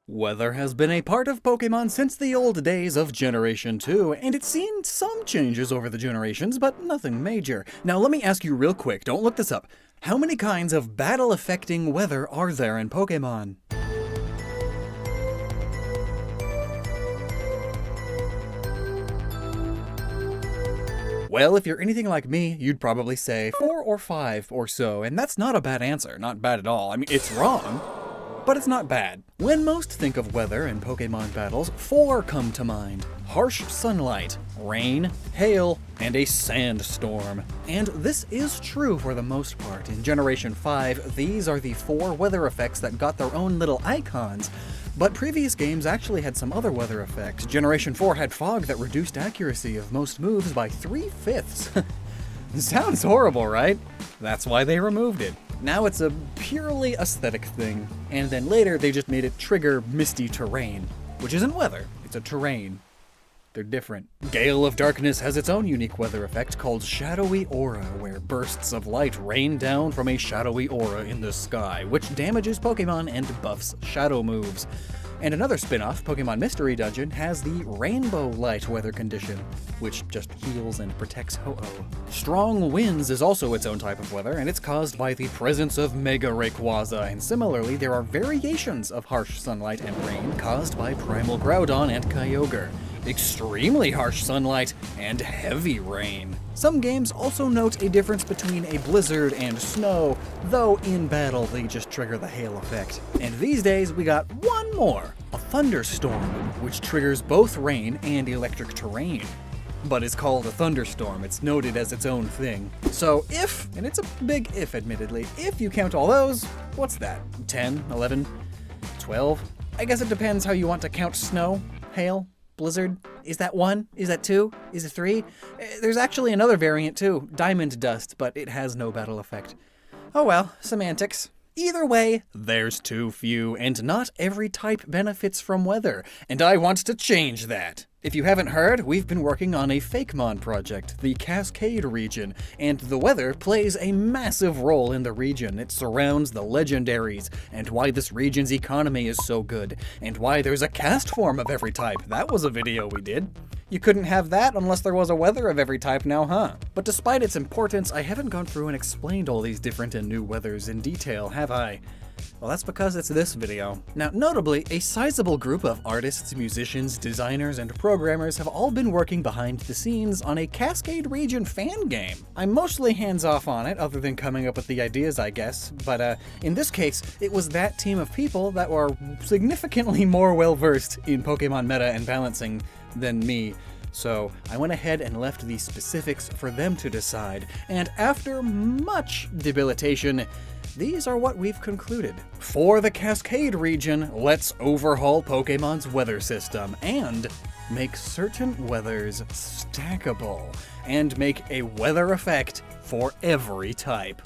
Weather has been a part of Pokémon since the old days of Generation 2, and it's seen some changes over the generations, but nothing major. Now let me ask you real quick, don't look this up. How many kinds of battle-affecting weather are there in Pokémon? Well, if you're anything like me, you'd probably say 4 or 5 or so, and that's not a bad answer, not bad at all. I mean, it's wrong, but it's not bad. When most think of weather in Pokémon battles, 4 come to mind. Harsh sunlight, rain, hail, and a sandstorm. And this is true for the most part. In Generation 5, these are the 4 weather effects that got their own little icons. But previous games actually had some other weather effects. Generation 4 had fog that reduced accuracy of most moves by 3/5. Sounds horrible, right? That's why they removed it. Now it's a purely aesthetic thing, and then later they just made it trigger misty terrain, which isn't weather, it's a terrain. They're different. Gale of Darkness has its own unique weather effect called Shadowy Aura, where bursts of light rain down from a shadowy aura in the sky, which damages Pokémon and buffs shadow moves. And another spin-off, Pokemon Mystery Dungeon, has the Rainbow Light weather condition, which just heals and protects Ho-Oh. Strong Winds is also its own type of weather, and it's caused by the presence of Mega Rayquaza, and similarly, there are variations of harsh sunlight and rain caused by Primal Groudon and Kyogre. Extremely harsh sunlight, and heavy rain. Some games also note a difference between a blizzard and snow, though in battle they just trigger the hail effect. And these days we got one more, a thunderstorm, which triggers both rain and electric terrain. But it's called a thunderstorm, it's noted as its own thing. So if, and it's a big if admittedly, if you count all those, what's that? 10, 11, 12? I guess it depends how you want to count snow, hail, blizzard. Is that 1? Is that 2? Is it 3? There's actually another variant too, diamond dust, but it has no battle effect. Oh well, semantics. Either way, there's too few, and not every type benefits from weather, and I want to change that. If you haven't heard, we've been working on a fakemon project, the Kaskade region, and the weather plays a massive role in the region. It surrounds the legendaries, and why this region's economy is so good, and why there's a cast form of every type. That was a video we did. You couldn't have that unless there was a weather of every type now, huh? But despite its importance, I haven't gone through and explained all these different and new weathers in detail, have I? Well, that's because it's this video. Now, notably, a sizable group of artists, musicians, designers, and programmers have all been working behind the scenes on a Kaskade region fan game. I'm mostly hands-off on it, other than coming up with the ideas, I guess, but in this case, it was that team of people that were significantly more well-versed in Pokemon meta and balancing than me. So I went ahead and left the specifics for them to decide, and after much debilitation, these are what we've concluded. For the Kaskade region, let's overhaul Pokemon's weather system and make certain weathers stackable, and make a weather effect for every type.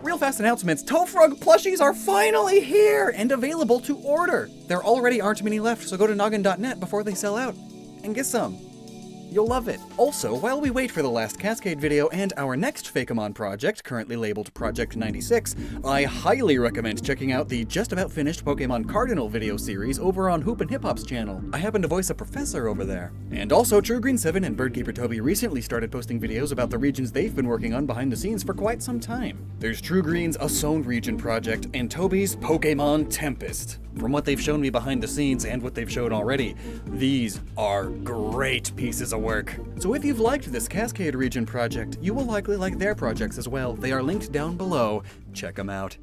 Real fast announcements, Tofrog plushies are finally here and available to order. There already aren't many left, so go to Gnoggin.net before they sell out and get some. You'll love it. Also, while we wait for the last Kaskade video and our next Fakemon project, currently labeled Project 96, I highly recommend checking out the just about finished Pokemon Cardinal video series over on Hoop and Hip Hop's channel. I happen to voice a professor over there. And also, TrueGreen7 and Birdkeeper Toby recently started posting videos about the regions they've been working on behind the scenes for quite some time. There's TrueGreen's Asone region project and Toby's Pokemon Tempest. From what they've shown me behind the scenes and what they've shown already, these are great pieces of work. So if you've liked this Kaskade region project, you will likely like their projects as well. They are linked down below. Check them out.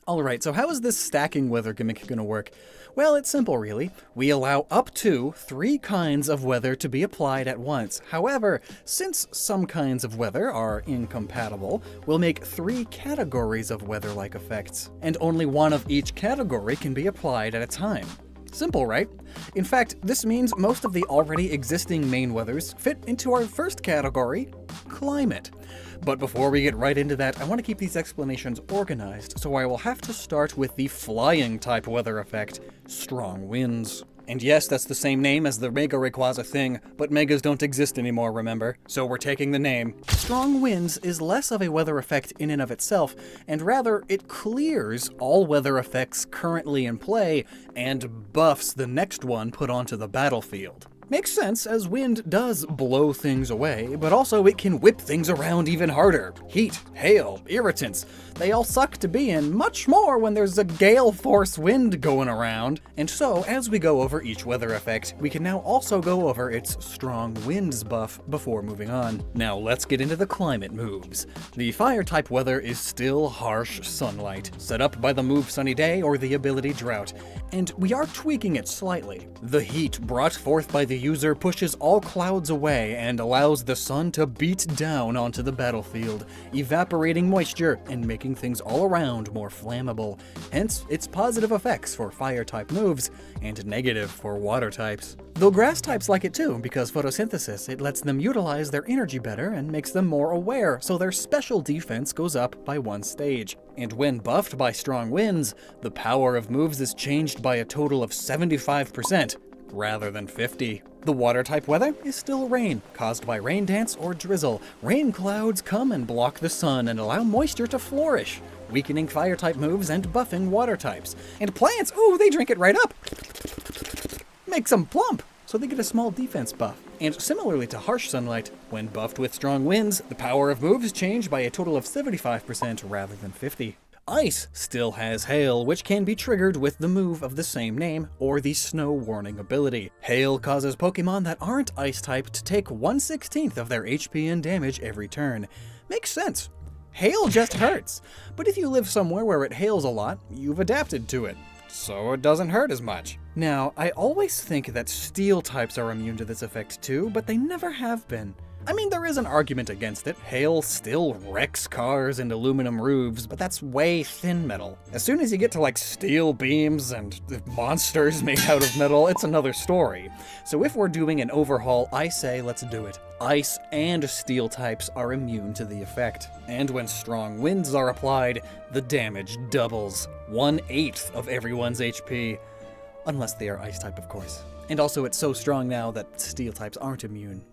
Alright, so how is this stacking weather gimmick gonna work? Well, it's simple really. We allow up to 3 kinds of weather to be applied at once. However, since some kinds of weather are incompatible, we'll make 3 categories of weather-like effects, and only one of each category can be applied at a time. Simple, right? In fact, this means most of the already existing main weathers fit into our first category, climate. But before we get right into that, I want to keep these explanations organized, so I will have to start with the flying type weather effect, strong winds. And yes, that's the same name as the Mega Rayquaza thing, but Megas don't exist anymore, remember? So we're taking the name. Strong Winds is less of a weather effect in and of itself, and rather it clears all weather effects currently in play and buffs the next one put onto the battlefield. Makes sense, as wind does blow things away, but also it can whip things around even harder. Heat, hail, irritants, they all suck to be in, much more when there's a gale force wind going around. And so, as we go over each weather effect, we can now also go over its strong winds buff before moving on. Now let's get into the climate moves. The fire-type weather is still harsh sunlight, set up by the move Sunny Day or the ability Drought, and we are tweaking it slightly. The heat brought forth by the user pushes all clouds away and allows the sun to beat down onto the battlefield, evaporating moisture and making things all around more flammable. Hence, its positive effects for fire-type moves and negative for water types. Though grass types like it too, because photosynthesis, it lets them utilize their energy better and makes them more aware, so their special defense goes up by 1 stage. And when buffed by strong winds, the power of moves is changed by a total of 75%, rather than 50. The water-type weather is still rain, caused by rain dance or drizzle. Rain clouds come and block the sun and allow moisture to flourish, weakening fire-type moves and buffing water types. And plants, ooh, they drink it right up. Makes them plump, so they get a small defense buff. And similarly to harsh sunlight, when buffed with strong winds, the power of moves change by a total of 75% rather than 50. Ice still has hail, which can be triggered with the move of the same name or the snow warning ability. Hail causes Pokemon that aren't ice type to take 1/16 of their HP and damage every turn. Makes sense. Hail just hurts, but if you live somewhere where it hails a lot, you've adapted to it, so it doesn't hurt as much. Now, I always think that steel types are immune to this effect too, but they never have been. I mean, there is an argument against it. Hail still wrecks cars and aluminum roofs, but that's way thin metal. As soon as you get to like steel beams and monsters made out of metal, it's another story. So if we're doing an overhaul, I say let's do it. Ice and steel types are immune to the effect. And when strong winds are applied, the damage doubles. 1/8 of everyone's HP. Unless they are ice type, of course. And also it's so strong now that steel types aren't immune,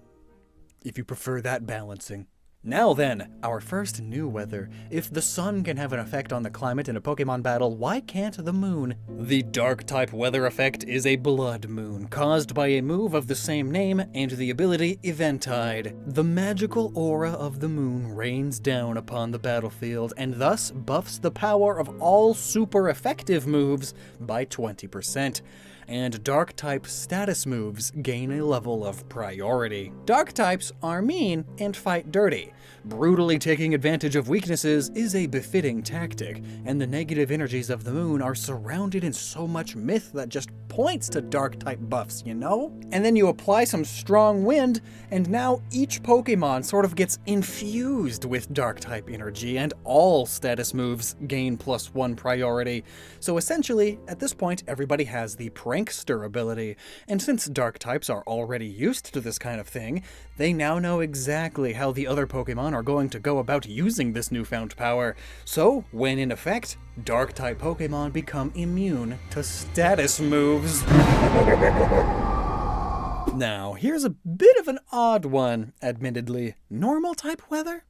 if you prefer that balancing. Now then, our first new weather. If the sun can have an effect on the climate in a Pokemon battle, why can't the moon? The Dark-type weather effect is a blood moon, caused by a move of the same name and the ability Eventide. The magical aura of the moon rains down upon the battlefield and thus buffs the power of all super effective moves by 20%. And Dark-type status moves gain a level of priority. Dark types are mean and fight dirty. Brutally taking advantage of weaknesses is a befitting tactic, and the negative energies of the moon are surrounded in so much myth that just points to Dark-type buffs, you know? And then you apply some strong wind, and now each Pokemon sort of gets infused with Dark-type energy, and all status moves gain +1 priority. So essentially, at this point, everybody has the Prankster ability, and since Dark types are already used to this kind of thing, they now know exactly how the other Pokemon are going to go about using this newfound power. So, when in effect, Dark-type Pokemon become immune to status moves. Now, here's a bit of an odd one, admittedly. Normal-type weather?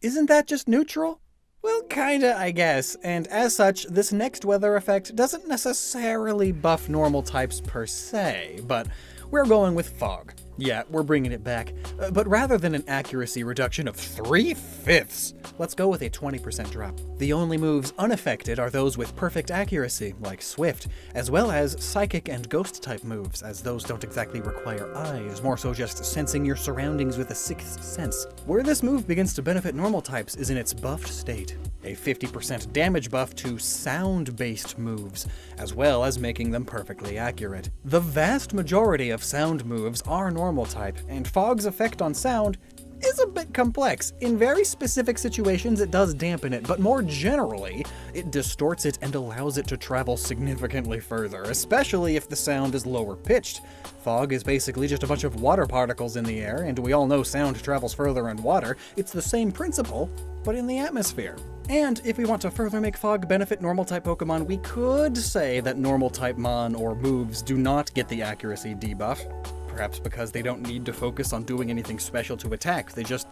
Isn't that just neutral? Well, kinda, I guess, and as such, this next weather effect doesn't necessarily buff normal types per se, but we're going with fog. Yeah, we're bringing it back, but rather than an accuracy reduction of 3/5, let's go with a 20% drop. The only moves unaffected are those with perfect accuracy, like Swift, as well as Psychic and Ghost-type moves, as those don't exactly require eyes, more so just sensing your surroundings with a sixth sense. Where this move begins to benefit normal types is in its buffed state. A 50% damage buff to sound-based moves, as well as making them perfectly accurate. The vast majority of sound moves are normal type, and Fog's effect on sound is a bit complex. In very specific situations, it does dampen it, but more generally, it distorts it and allows it to travel significantly further, especially if the sound is lower pitched. Fog is basically just a bunch of water particles in the air, and we all know sound travels further in water. It's the same principle, but in the atmosphere. And if we want to further make fog benefit normal-type Pokemon, we could say that normal-type Mon or moves do not get the accuracy debuff. Perhaps because they don't need to focus on doing anything special to attack, they just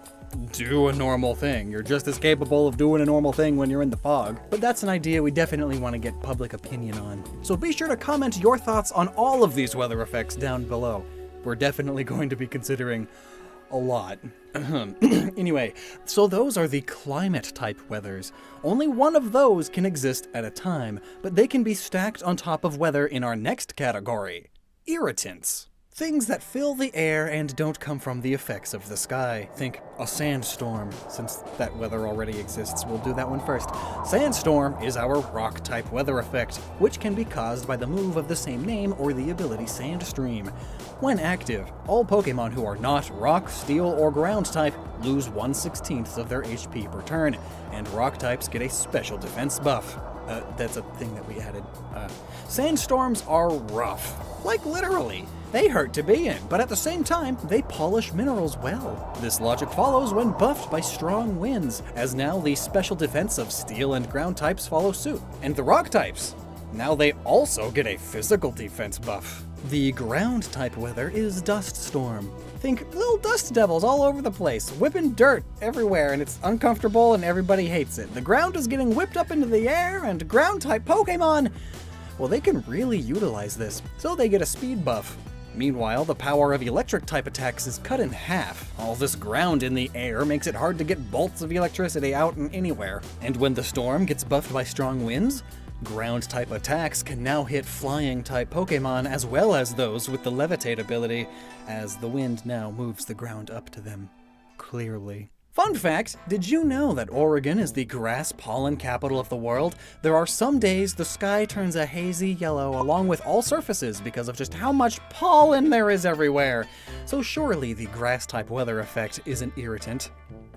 do a normal thing. You're just as capable of doing a normal thing when you're in the fog. But that's an idea we definitely want to get public opinion on. So be sure to comment your thoughts on all of these weather effects down below. We're definitely going to be considering a lot. Anyway, so those are the climate-type weathers. Only one of those can exist at a time, but they can be stacked on top of weather in our next category, irritants. Things that fill the air and don't come from the effects of the sky. Think a sandstorm. Since that weather already exists, we'll do that one first. Sandstorm is our rock-type weather effect, which can be caused by the move of the same name or the ability Sandstream. When active, all Pokemon who are not rock, steel, or ground type lose 1/16 of their HP per turn, and rock types get a special defense buff. That's a thing that we added. Sandstorms are rough. Like literally. They hurt to be in, but at the same time, they polish minerals well. This logic follows when buffed by strong winds, as now the special defense of steel and ground types follow suit. And the rock types, now they also get a physical defense buff. The ground type weather is Dust Storm. Think little dust devils all over the place, whipping dirt everywhere, and it's uncomfortable and everybody hates it. The ground is getting whipped up into the air, and ground type Pokemon, well, they can really utilize this, so they get a speed buff. Meanwhile, the power of electric-type attacks is cut in half. All this ground in the air makes it hard to get bolts of electricity out and anywhere. And when the storm gets buffed by strong winds, ground-type attacks can now hit flying-type Pokemon as well as those with the levitate ability, as the wind now moves the ground up to them. Clearly. Fun fact, did you know that Oregon is the grass pollen capital of the world? There are some days the sky turns a hazy yellow along with all surfaces because of just how much pollen there is everywhere. So surely the grass-type weather effect is an irritant.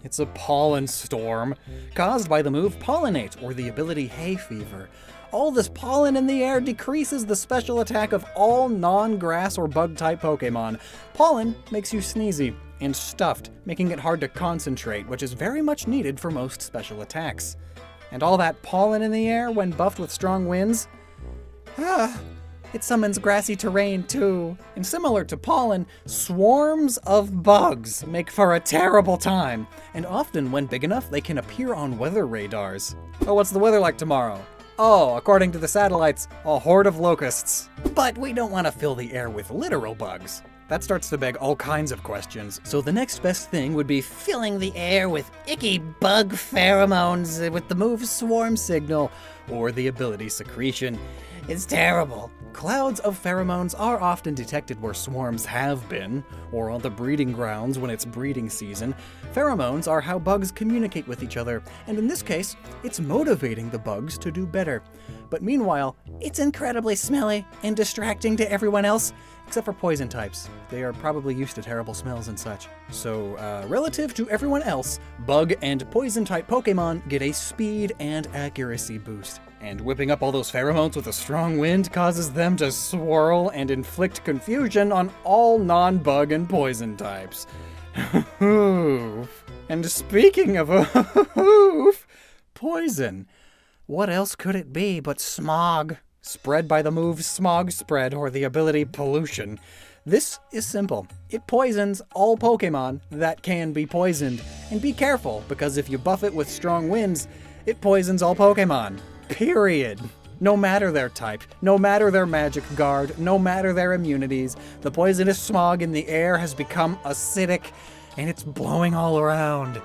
It's a pollen storm, caused by the move Pollinate or the ability Hay Fever. All this pollen in the air decreases the special attack of all non-grass or bug-type Pokemon. Pollen makes you sneezy and stuffed, making it hard to concentrate, which is very much needed for most special attacks. And all that pollen in the air when buffed with strong winds? It summons grassy terrain too. And similar to pollen, swarms of bugs make for a terrible time. And often, when big enough, they can appear on weather radars. Oh, what's the weather like tomorrow? Oh, according to the satellites, a horde of locusts. But we don't want to fill the air with literal bugs. That starts to beg all kinds of questions. So the next best thing would be filling the air with icky bug pheromones with the move Swarm Signal, or the ability Secretion. It's terrible. Clouds of pheromones are often detected where swarms have been, or on the breeding grounds when it's breeding season. Pheromones are how bugs communicate with each other, and in this case, it's motivating the bugs to do better. But meanwhile, it's incredibly smelly and distracting to everyone else, except for poison types. They are probably used to terrible smells and such. So, relative to everyone else, bug and poison type Pokemon get a speed and accuracy boost. And whipping up all those pheromones with a strong wind causes them to swirl and inflict confusion on all non-bug and poison types. And speaking of poison, what else could it be but smog? Spread by the move Smog Spread or the ability Pollution. This is simple. It poisons all Pokemon that can be poisoned. And be careful, because if you buff it with strong winds, it poisons all Pokemon. Period. No matter their type, no matter their magic guard, no matter their immunities, the poisonous smog in the air has become acidic, and it's blowing all around.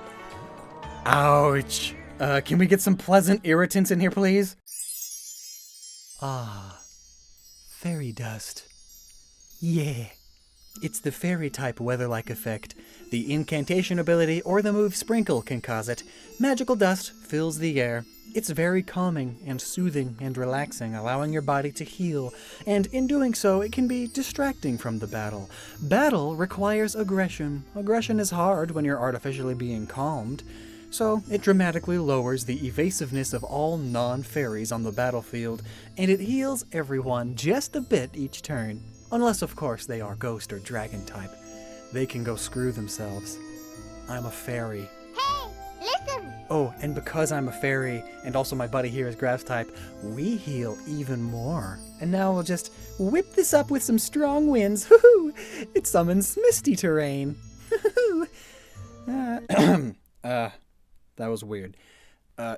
Ouch. Can we get some pleasant irritants in here, please? Ah, fairy dust. Yeah. It's the fairy-type weather-like effect. The incantation ability or the move Sprinkle can cause it. Magical dust fills the air. It's very calming and soothing and relaxing, allowing your body to heal, and in doing so, it can be distracting from the battle. Battle requires aggression. Aggression is hard when you're artificially being calmed, so it dramatically lowers the evasiveness of all non-fairies on the battlefield, and it heals everyone just a bit each turn. Unless, of course, they are ghost or dragon type. They can go screw themselves. I'm a fairy. Hey, listen! Oh, and because I'm a fairy, and also my buddy here is grass type, we heal even more. And now we'll just whip this up with some strong winds. Hoo-hoo! It summons misty terrain. Hoo-hoo! That was weird.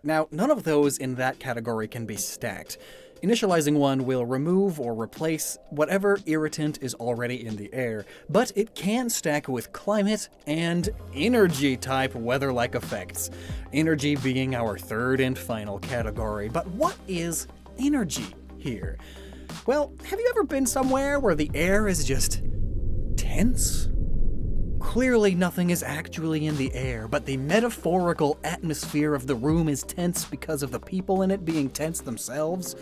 Now, none of those in that category can be stacked. Initializing one will remove or replace whatever irritant is already in the air, but it can stack with climate and energy-type weather-like effects. Energy being our third and final category. But what is energy here? Well, have you ever been somewhere where the air is just tense? Clearly nothing is actually in the air, but the metaphorical atmosphere of the room is tense because of the people in it being tense themselves.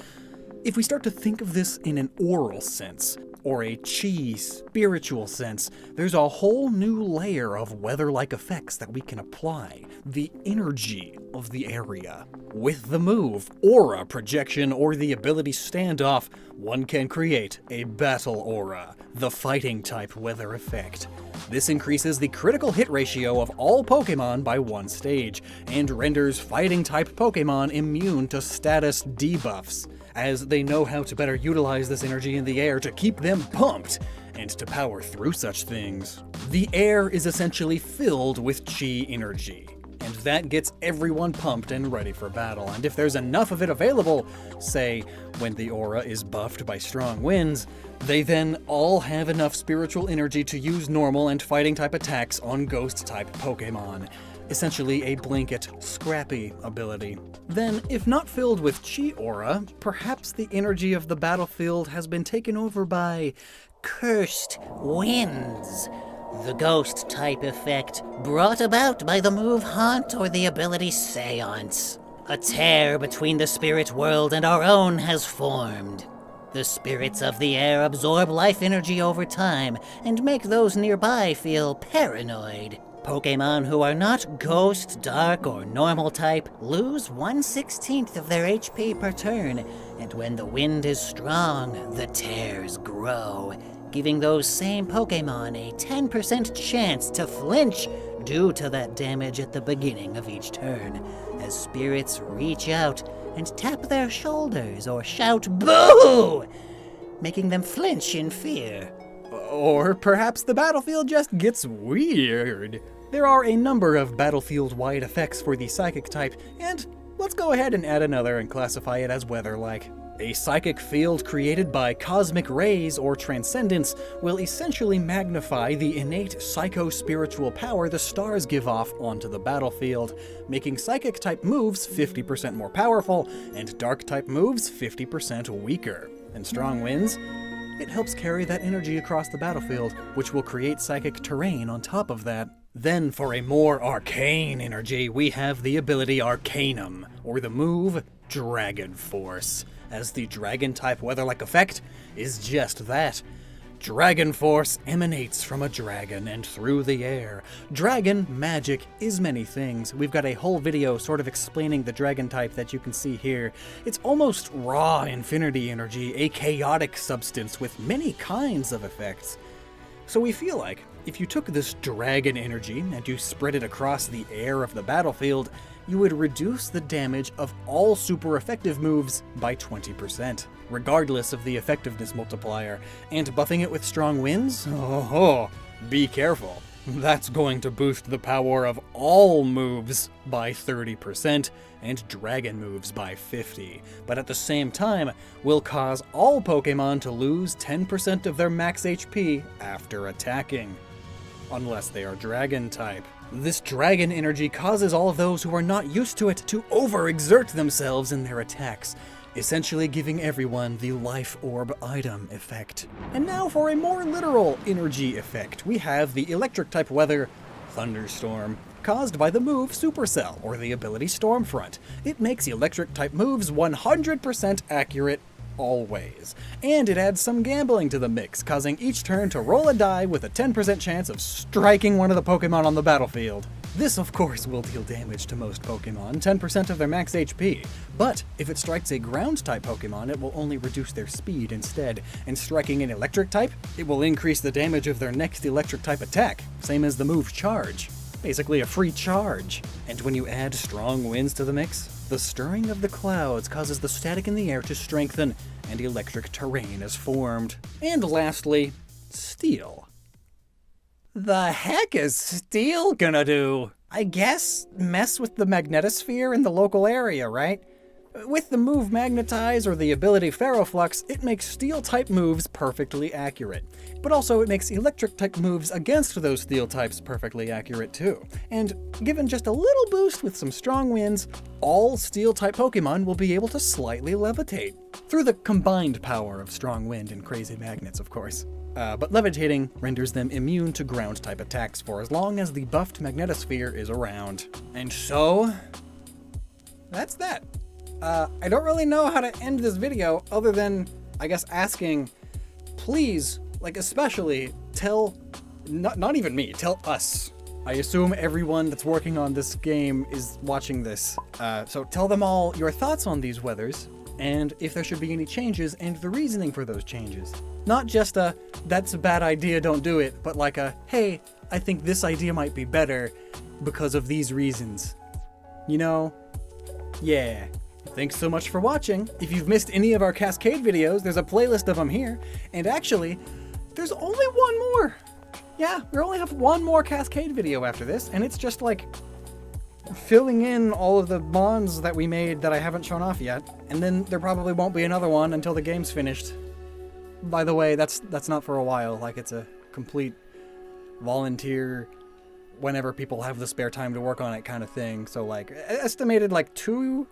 If we start to think of this in an oral sense, or a chi spiritual sense, there's a whole new layer of weather-like effects that we can apply. The energy of the area. With the move, aura projection, or the ability standoff, one can create a battle aura, the fighting type weather effect. This increases the critical hit ratio of all Pokémon by 1 stage, and renders fighting type Pokémon immune to status debuffs, as they know how to better utilize this energy in the air to keep them pumped, and to power through such things. The air is essentially filled with chi energy, and that gets everyone pumped and ready for battle. And if there's enough of it available, say when the aura is buffed by strong winds, they then all have enough spiritual energy to use normal and fighting type attacks on ghost type Pokémon. Essentially a blanket, scrappy ability. Then, if not filled with chi aura, perhaps the energy of the battlefield has been taken over by cursed winds. The ghost type effect brought about by the move Haunt or the ability Seance. A tear between the spirit world and our own has formed. The spirits of the air absorb life energy over time and make those nearby feel paranoid. Pokémon who are not Ghost, Dark, or Normal type lose 1/16 of their HP per turn, and when the wind is strong, the tears grow, giving those same Pokémon a 10% chance to flinch due to that damage at the beginning of each turn, as spirits reach out and tap their shoulders or shout "Boo!", making them flinch in fear. Or perhaps the battlefield just gets weird. There are a number of battlefield-wide effects for the psychic type, and let's go ahead and add another and classify it as weather-like. A psychic field created by cosmic rays or transcendence will essentially magnify the innate psycho-spiritual power the stars give off onto the battlefield, making psychic-type moves 50% more powerful and dark-type moves 50% weaker. And strong winds? It helps carry that energy across the battlefield, which will create psychic terrain on top of that. Then, for a more arcane energy, we have the ability Arcanum, or the move Dragon Force, as the dragon-type weather-like effect is just that. Dragon Force emanates from a dragon and through the air. Dragon magic is many things. We've got a whole video sort of explaining the dragon type that you can see here. It's almost raw infinity energy, a chaotic substance with many kinds of effects. So we feel like if you took this dragon energy and you spread it across the air of the battlefield, you would reduce the damage of all super effective moves by 20%, regardless of the effectiveness multiplier. And buffing it with strong winds? Oh, be careful. That's going to boost the power of all moves by 30% and dragon moves by 50%. But at the same time, will cause all Pokémon to lose 10% of their max HP after attacking. Unless they are dragon type. This dragon energy causes all of those who are not used to it to overexert themselves in their attacks, essentially giving everyone the life orb item effect. And now for a more literal energy effect, we have the electric type weather, Thunderstorm, caused by the move Supercell, or the ability Stormfront. It makes electric type moves 100% accurate always. And it adds some gambling to the mix, causing each turn to roll a die with a 10% chance of striking one of the Pokémon on the battlefield. This, of course, will deal damage to most Pokémon, 10% of their max HP, but if it strikes a ground-type Pokémon, it will only reduce their speed instead, and striking an electric type, it will increase the damage of their next electric-type attack, same as the move Charge. Basically a free charge. And when you add strong winds to the mix, the stirring of the clouds causes the static in the air to strengthen, and electric terrain is formed. And lastly, steel. The heck is steel gonna do? I guess mess with the magnetosphere in the local area, right? With the move Magnetize or the ability Ferroflux, it makes steel-type moves perfectly accurate. But also it makes electric-type moves against those steel types perfectly accurate too. And given just a little boost with some strong winds, all steel-type Pokemon will be able to slightly levitate. Through the combined power of strong wind and crazy magnets, of course. But levitating renders them immune to ground-type attacks for as long as the buffed magnetosphere is around. And so, that's that. I don't really know how to end this video other than, I guess, asking, please, like especially, tell, not even me, tell us. I assume everyone that's working on this game is watching this. So tell them all your thoughts on these weathers, and if there should be any changes and the reasoning for those changes. Not just a, that's a bad idea, don't do it, but like a, hey, I think this idea might be better because of these reasons. You know? Yeah. Thanks so much for watching. If you've missed any of our Kaskade videos, there's a playlist of them here. And actually, there's only one more. Yeah, we only have one more Kaskade video after this, and it's just like filling in all of the mons that we made that I haven't shown off yet. And then there probably won't be another one until the game's finished. By the way, that's not for a while. Like, it's a complete volunteer, whenever people have the spare time to work on it kind of thing. So like, estimated like 2,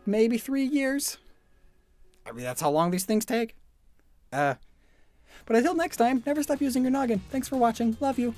maybe 3 years. I mean, that's how long these things take. But until next time, never stop using your noggin. Thanks for watching. Love you.